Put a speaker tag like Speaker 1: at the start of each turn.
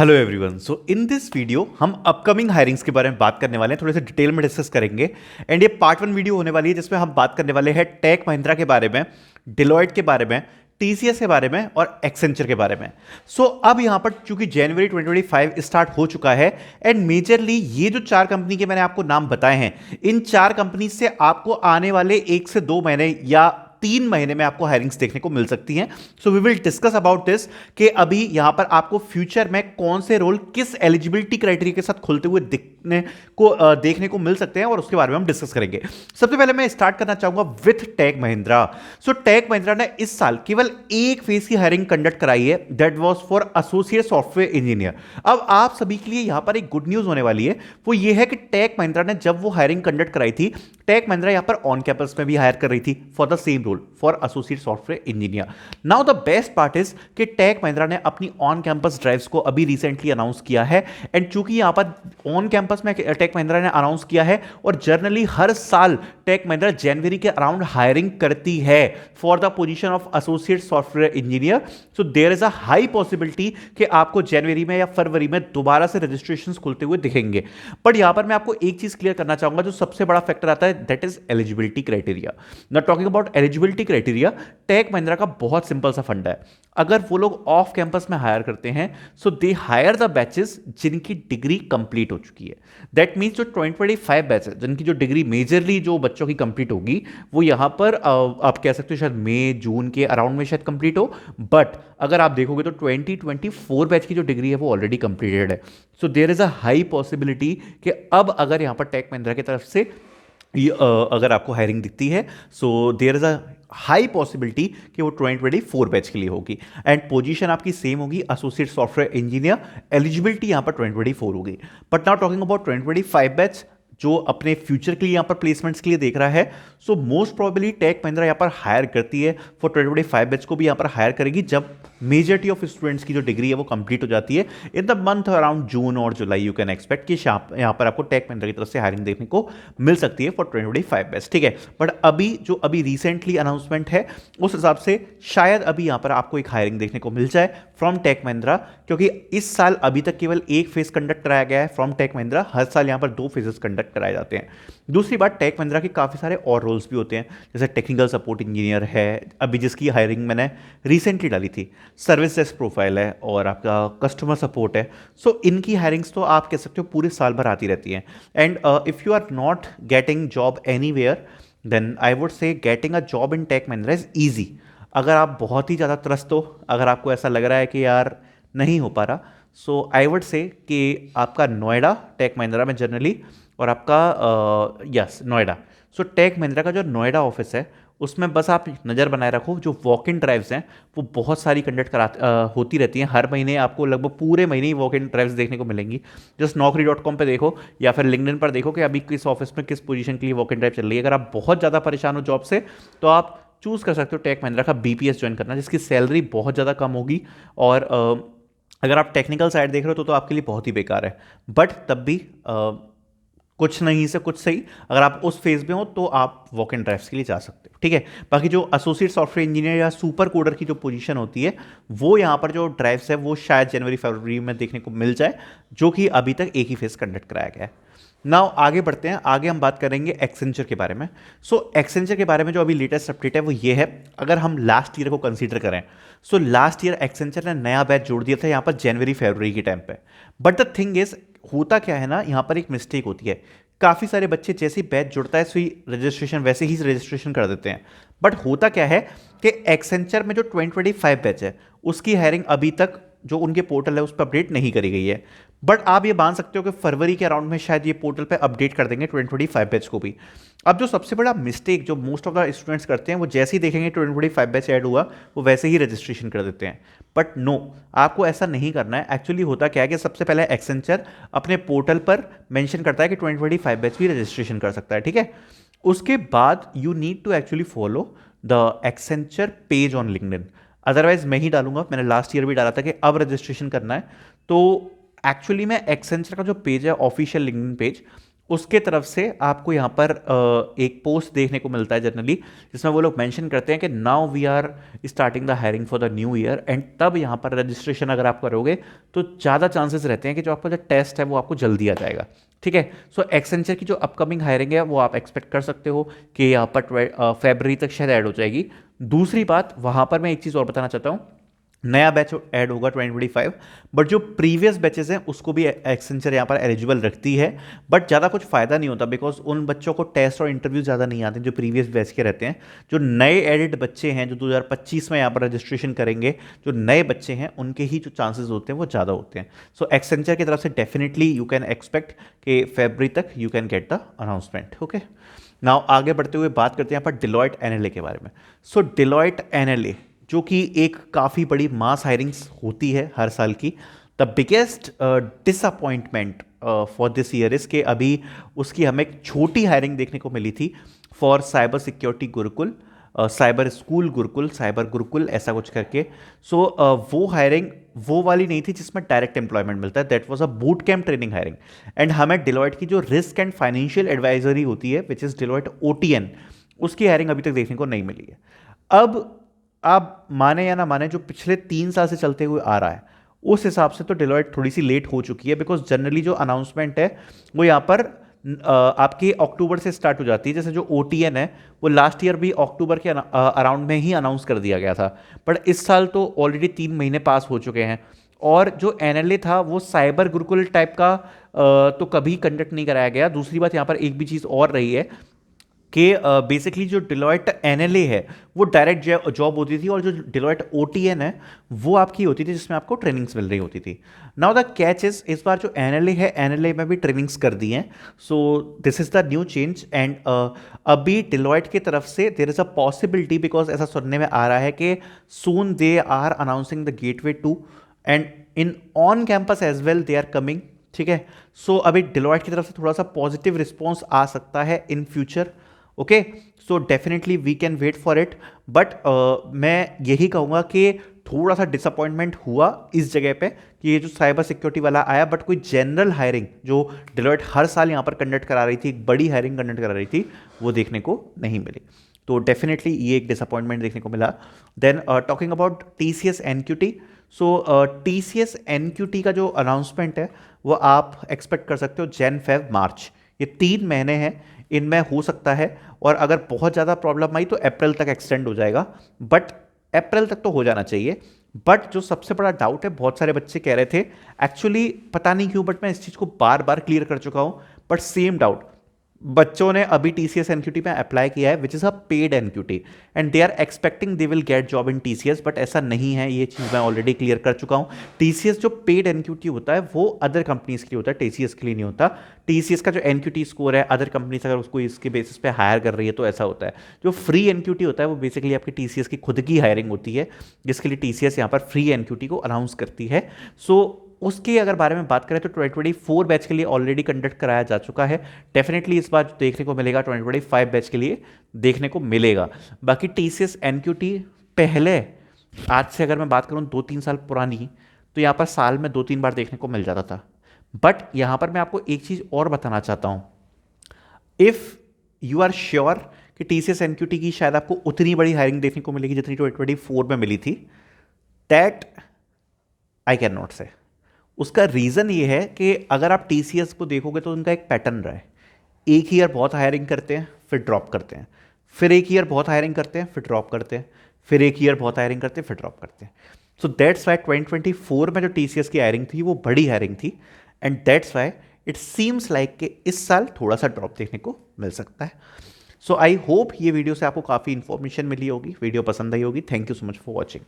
Speaker 1: Hello everyone. So in this video हम upcoming hirings के बारे में बात करने वाले हैं, थोड़े से डिटेल में डिस्कस करेंगे। एंड ये पार्ट 1 वीडियो होने वाली है जिसमें हम बात करने वाले हैं टेक महिंद्रा के बारे में, डिलॉयट के बारे में, टीसीएस के बारे में और एक्सेंचर के बारे में। सो अब यहां पर चूंकि जनवरी 2025 स्टार्ट हो चुका है एंड मेजरली ये जो चार कंपनी के मैंने आपको नाम बताए हैं, इन चार कंपनी से आपको आने वाले 1 से 2 महीने या 3 महीने में आपको हायरिंग्स देखने को मिल सकती हैं। So we will discuss about this कि अभी यहां पर आपको फ्यूचर में कौन से रोल किस एलिजिबिलिटी क्राइटेरिया के साथ खुलते हुए देखने को मिल सकते हैं और उसके बारे में हम डिस्कस करेंगे। सबसे पहले मैं स्टार्ट करना चाहूंगा with Tech Mahindra. So Tech Mahindra ने इस साल केवल एक फेज की हायरिंग कंडक्ट कराई है, that was for associate software engineer. अब आप सभी के लिए यहां पर एक गुड न्यूज होने वाली है, वो ये है कि टेक महिंद्रा ने जब वो हायरिंग कंडक्ट कराई थी, टेक महिंद्रा यहां पर ऑन कैंपस में भी हायर कर रही थी for the same role, for associate software engineer. Now the best part is कि टेक महिंद्रा ने अपनी ऑन कैंपस ड्राइव्स को अभी रिसेंटली अनाउंस किया है। एंड चूंकि यहां पर ऑन कैंपस में टेक महिंद्रा ने अनाउंस किया है और जनरली हर साल टेक महिंद्रा जनवरी के अराउंड हायरिंग करती है for the position of associate software engineer. So there is a high possibility कि आपको जनवरी में या फरवरी में दोबारा से रजिस्ट्रेशंस खुलते हुए दिखेंगे। बट यहां पर मैं आपको एक चीज क्लियर करना चाहूंगा, जो सबसे बड़ा फैक्टर आता है that is eligibility criteria. Now talking about eligibility criteria, Tech Mahindra का बहुत सिंपल सा फंडा है। अगर वो लोग ऑफ कैंपस में हायर करते हैं सो दे हायर द बैचेस जिनकी डिग्री कंप्लीट हो चुकी है। दैट मीन्स जो 2025 बैच है, जिनकी जो डिग्री मेजरली जो बच्चों की कंप्लीट होगी, वो यहां पर आप कह सकते हो शायद मई जून के अराउंड में शायद कंप्लीट हो। बट अगर आप देखोगे तो 2024 बैच की जो डिग्री है वो ऑलरेडी कंप्लीटेड है। So there is a high possibility कि अब अगर यहां पर टेक महिंद्रा की तरफ से अगर आपको हायरिंग दिखती है, so there is a high possibility कि वो 2024 बैच के लिए होगी। एंड पोजीशन आपकी सेम होगी, एसोसिएट सॉफ्टवेयर इंजीनियर। एलिजिबिलिटी यहां पर 2024 होगी। But now talking about 2025 batch जो अपने फ्यूचर के लिए यहां पर प्लेसमेंट्स के लिए देख रहा है, so most probably Tech Mahindra यहां पर हायर करती है फॉर 2025 बैच को भी यहां पर हायर करेगी जब मेजॉरिटी ऑफ स्टूडेंट्स की जो डिग्री है वो कंप्लीट हो जाती है in the month around June और जुलाई। यू कैन एक्सपेक्ट कि यहां पर आपको टेक महिंद्रा की तरफ से हायरिंग देखने को मिल सकती है फॉर 2025 बैच, ठीक है। बट अभी रिसेंटली अनाउंसमेंट है उस हिसाब से शायद अभी यहां पर आपको एक हायरिंग देखने को मिल जाए फ्रॉम टेक महिंद्रा, क्योंकि इस साल अभी तक केवल एक फेज कंडक्ट कराया गया है फ्रॉम टेक महिंद्रा। हर साल यहां पर 2 फेजेस कंडक्ट कराए जाते हैं। दूसरी बात, टेक महिंद्रा के काफ़ी सारे और रोल्स भी होते हैं, जैसे टेक्निकल सपोर्ट इंजीनियर है अभी जिसकी हायरिंग मैंने रिसेंटली डाली थी, सर्विस डेस्क प्रोफाइल है और आपका कस्टमर सपोर्ट है। सो इनकी हायरिंग्स तो आप कह सकते हो पूरे साल भर आती रहती हैं। And if you are not getting job anywhere then I would say getting a job in Tech Mahindra is easy. अगर आप बहुत ही ज़्यादा त्रस्त हो, अगर आपको ऐसा लग रहा है कि यार नहीं हो पा रहा, सो आई वुड से कि आपका नोएडा टेक महिंद्रा में जनरली, और आपका yes Noida, so Tech Mahindra का जो नोएडा ऑफिस है उसमें बस आप नज़र बनाए रखो। जो वॉक इन ड्राइव्स हैं वो बहुत सारी कंडक्ट होती रहती हैं हर महीने। आपको लगभग पूरे महीने ही वॉक इन ड्राइव्स देखने को मिलेंगी। जस्ट naukri.com पे देखो या फिर लिंक्डइन पर देखो कि अभी किस ऑफिस में किस पोजीशन के लिए वॉक इन ड्राइव चल रही है। अगर आप बहुत ज़्यादा परेशान हो जॉब से तो आप चूज़ कर सकते हो टेक महिंद्रा का बीपीएस ज्वाइन करना, जिसकी सैलरी बहुत ज़्यादा कम होगी। और अगर आप टेक्निकल साइड देख रहे हो तो आपके लिए बहुत ही बेकार है। बट तब भी कुछ नहीं से कुछ सही, अगर आप उस फेज में हो तो आप वॉक इन ड्राइव्स के लिए जा सकते हो, ठीक है। बाकी जो एसोसिएट सॉफ्टवेयर इंजीनियर या सुपर कोडर की जो पोजीशन होती है, वो यहाँ पर जो ड्राइव्स है वो शायद जनवरी फरवरी में देखने को मिल जाए, जो कि अभी तक एक ही फेज कंडक्ट कराया गया है। नाउ आगे बढ़ते हैं, आगे हम बात करेंगे एक्सेंचर के बारे में। सो एक्सेंचर के बारे में जो अभी लेटेस्ट अपडेट है वो ये है, अगर हम लास्ट ईयर को कंसीडर करें, सो लास्ट ईयर एक्सेंचर ने नया बैच जोड़ दिया था यहाँ पर जनवरी फरवरी के टाइम पे। बट द थिंग इज, होता क्या है ना, यहाँ पर एक मिस्टेक होती है। काफ़ी सारे बच्चे जैसे ही बैच जुड़ता है सो रजिस्ट्रेशन वैसे ही रजिस्ट्रेशन कर देते हैं। बट होता क्या है कि एक्सेंचर में जो 2025 बैच है उसकी हायरिंग अभी तक जो उनके पोर्टल है उस पर अपडेट नहीं करी गई है। बट आप ये मान सकते हो कि फरवरी के अराउंड में शायद ये पोर्टल पे अपडेट कर देंगे 2025 बैच को भी। अब जो सबसे बड़ा मिस्टेक जो मोस्ट ऑफ द स्टूडेंट्स करते हैं, वो जैसे ही देखेंगे 2025 बैच ऐड हुआ वो वैसे ही रजिस्ट्रेशन कर देते हैं। बट नो, आपको ऐसा नहीं करना है। एक्चुअली होता क्या है कि सबसे पहले एक्सेंचर अपने पोर्टल पर मेंशन करता है कि 2025 बैच भी रजिस्ट्रेशन कर सकता है, ठीक है। उसके बाद you need to actually follow the Accenture page on LinkedIn. Otherwise मैं ही डालूंगा, मैंने लास्ट ईयर भी डाला था कि अब रजिस्ट्रेशन करना है। तो एक्चुअली में एक्सेंचर का जो पेज है ऑफिशियल लिंक्डइन पेज, उसके तरफ से आपको यहाँ पर एक पोस्ट देखने को मिलता है जनरली, जिसमें वो लोग मेंशन करते हैं कि now we are starting the hiring for the new year, and तब यहाँ पर रजिस्ट्रेशन अगर आप करोगे तो ज़्यादा चांसेस रहते हैं कि जो आपका जो टेस्ट है वो आपको जल्दी आ जाएगा। ठीक है, सो एक्सेंचर की जो अपकमिंग हायरिंग है वो आप एक्सपेक्ट कर सकते हो कि यहाँ पर फेबररी तक शायद ऐड हो जाएगी। दूसरी बात, वहाँ पर मैं एक चीज़ और बताना चाहता हूँ, नया बैच ऐड होगा 2025, बट जो प्रीवियस बैचेस हैं उसको भी एक्सेंचर यहाँ पर एलिजिबल रखती है, बट ज़्यादा कुछ फ़ायदा नहीं होता बिकॉज उन बच्चों को टेस्ट और इंटरव्यू ज़्यादा नहीं आते जो प्रीवियस बैच के रहते हैं। जो नए एडिड बच्चे हैं जो 2025 में यहाँ पर रजिस्ट्रेशन करेंगे, जो नए बच्चे हैं उनके ही जो चांसेस होते हैं वो ज़्यादा होते हैं। सो एक्सेंचर की तरफ से डेफिनेटली यू कैन एक्सपेक्ट कि फरवरी तक you can get the announcement. Okay, now आगे बढ़ते हुए बात करते हैं यहाँ पर डिलॉयट एनएलए के बारे में। सो डिलॉयट एनएलए जो कि एक काफ़ी बड़ी मास हायरिंग्स होती है हर साल की, the biggest disappointment for this year is के अभी उसकी हमें एक छोटी हायरिंग देखने को मिली थी for cyber security Gurukul, cyber school Gurukul, cyber Gurukul ऐसा कुछ करके। सो वो हायरिंग वो वाली नहीं थी जिसमें डायरेक्ट एम्प्लॉयमेंट मिलता है, that was a boot camp training hiring. And हमें डिलॉयट की जो रिस्क एंड फाइनेंशियल एडवाइजरी होती है विच इज़ डिलॉयट OTN, उसकी हायरिंग अभी तक देखने को नहीं मिली है। अब आप माने या ना माने, जो पिछले 3 साल से चलते हुए आ रहा है उस हिसाब से तो डिलॉयट थोड़ी सी लेट हो चुकी है, बिकॉज जनरली जो अनाउंसमेंट है वो यहाँ पर आपके अक्टूबर से स्टार्ट हो जाती है। जैसे जो OTN है वो लास्ट ईयर भी अक्टूबर के अराउंड में ही अनाउंस कर दिया गया था, बट इस साल तो ऑलरेडी 3 महीने पास हो चुके हैं। और जो NLA था वो साइबर गुरुकुल टाइप का तो कभी कंडक्ट नहीं कराया गया। दूसरी बात, यहाँ पर एक भी चीज़ और रही है कि बेसिकली जो डिलॉयट NLA है वो डायरेक्ट जॉब होती थी, और जो डिलॉयट OTN है वो आपकी होती थी जिसमें आपको ट्रेनिंग्स मिल रही होती थी। नाउ द कैच इज, इस बार जो NLA है NLA में भी ट्रेनिंग्स कर दी हैं। So this is the new change, and अभी डिलॉयट की तरफ से there is a possibility, because ऐसा सुनने में आ रहा है कि soon they are announcing the gateway 2 and in on campus as well they are coming. ठीक है, सो अभी डिलॉयट की तरफ से थोड़ा सा पॉजिटिव रिस्पॉन्स आ सकता है in future. Okay, so definitely we can wait for it, but मैं यही कहूँगा कि थोड़ा सा डिसअपॉइंटमेंट हुआ इस जगह पे कि ये जो साइबर सिक्योरिटी वाला आया, बट कोई जनरल हायरिंग जो डिलॉयट हर साल यहाँ पर कंडक्ट करा रही थी, एक बड़ी हायरिंग कंडक्ट करा रही थी, वो देखने को नहीं मिली। तो डेफिनेटली ये एक डिसअपॉइंटमेंट देखने को मिला। Then talking about TCS NQT, so TCS NQT का जो अनाउंसमेंट है वो आप एक्सपेक्ट कर सकते हो जैन फेब मार्च, ये 3 महीने हैं, इनमें हो सकता है। और अगर बहुत ज़्यादा प्रॉब्लम आई तो अप्रैल तक एक्सटेंड हो जाएगा, बट अप्रैल तक तो हो जाना चाहिए। बट जो सबसे बड़ा डाउट है, बहुत सारे बच्चे कह रहे थे, एक्चुअली पता नहीं क्यों, बट मैं इस चीज़ को बार बार क्लियर कर चुका हूँ, बट सेम डाउट बच्चों ने अभी TCS NQT में अप्लाई किया है which is a paid NQT, and they are expecting they will get job in TCS, but ऐसा नहीं है, ये चीज़ मैं ऑलरेडी क्लियर कर चुका हूँ। TCS जो पेड NQT होता है वो अदर कंपनीज के लिए होता है, TCS के लिए नहीं होता। TCS का जो NQT स्कोर है, अदर कंपनीज अगर उसको इसके बेसिस पे हायर कर रही है तो ऐसा होता है। जो फ्री NQT होता है वो बेसिकली आपकी TCS की खुद की हायरिंग होती है, जिसके लिए TCS यहाँ पर फ्री NQT को अनाउंस करती है। सो उसके अगर बारे में बात करें तो 2024 बैच के लिए ऑलरेडी कंडक्ट कराया जा चुका है। डेफिनेटली इस बार देखने को मिलेगा 2025 बैच के लिए देखने को मिलेगा। बाकी TCS NQT पहले, आज से अगर मैं बात करूं 2-3 साल पुरानी, तो यहाँ पर साल में 2-3 बार देखने को मिल जाता था। बट यहाँ पर मैं आपको एक चीज़ और बताना चाहता हूँ, इफ़ यू आर श्योर कि TCS NQT की शायद आपको उतनी बड़ी हायरिंग देखने को मिलेगी जितनी 2024 में मिली थी, दैट आई कैन नॉट से। उसका रीज़न ये है कि अगर आप TCS को देखोगे तो उनका एक पैटर्न रहा है, एक ही ईयर बहुत हायरिंग करते हैं फिर ड्रॉप करते हैं, फिर एक ईयर बहुत हायरिंग करते हैं फिर ड्रॉप करते हैं, फिर एक ईयर बहुत हायरिंग करते हैं फिर ड्रॉप करते हैं। सो दैट्स वाई 2024 में जो TCS की हायरिंग थी वो बड़ी हायरिंग थी, and that's why it seems like कि इस साल थोड़ा सा ड्रॉप देखने को मिल सकता है। सो आई होप ये वीडियो से आपको काफ़ी इन्फॉर्मेशन मिली होगी, वीडियो पसंद आई होगी। Thank you so much for watching.